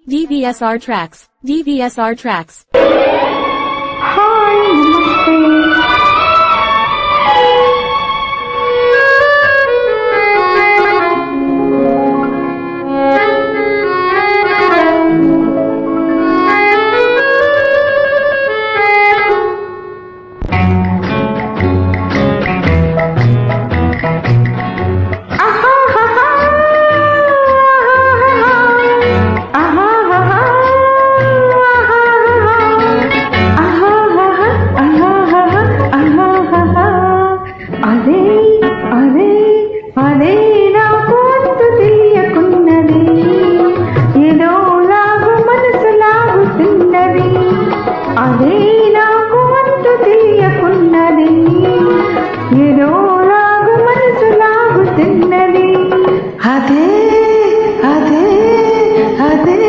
DVSR tracks. DVSR tracks. Hi, namaste. అదే నాకు అంతు తెలియకున్నది, ఏదో లాగు మనసు లాగుతున్నది. అదే నాకు అంతు తెలియకున్నది, ఏదో లాగు మనసు లాగుతున్నది. అదే అదే అదే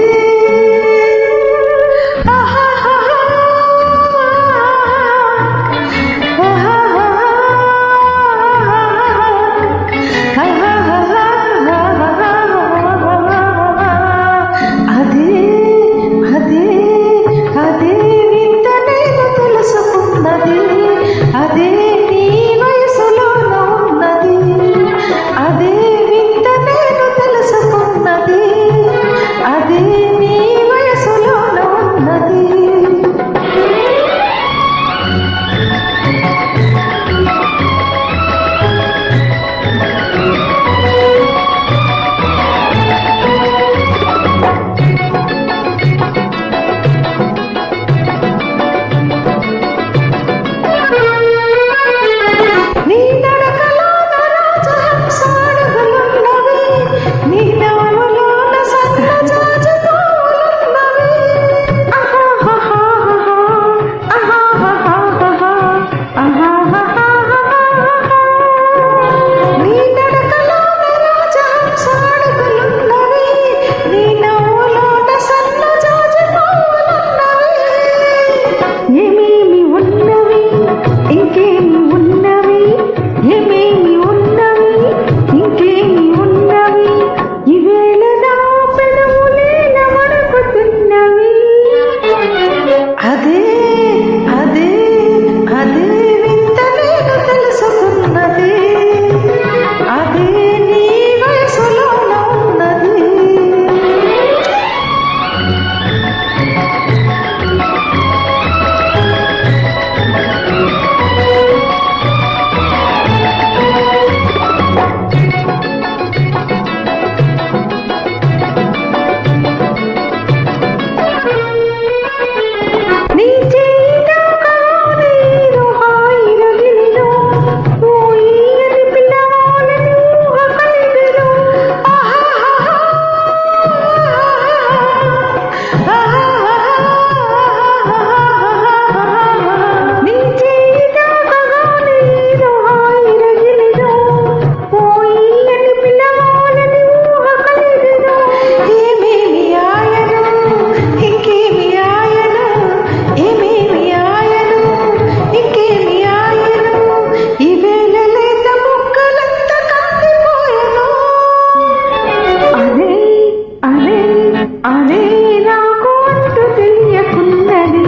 అదే నాకు అంతు తెలియకున్నది,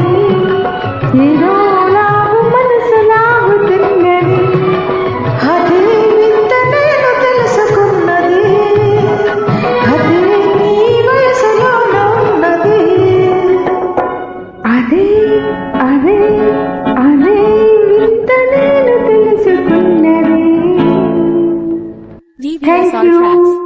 ఏదో లాగు మనసు లాగుతున్నది. అదే వింత నేను తెలుసుకున్నది, అదే నీ వయసులో ఉన్నది. అదే అదే అదే వింత నేను తెలుసుకున్నది. DVSR tracks.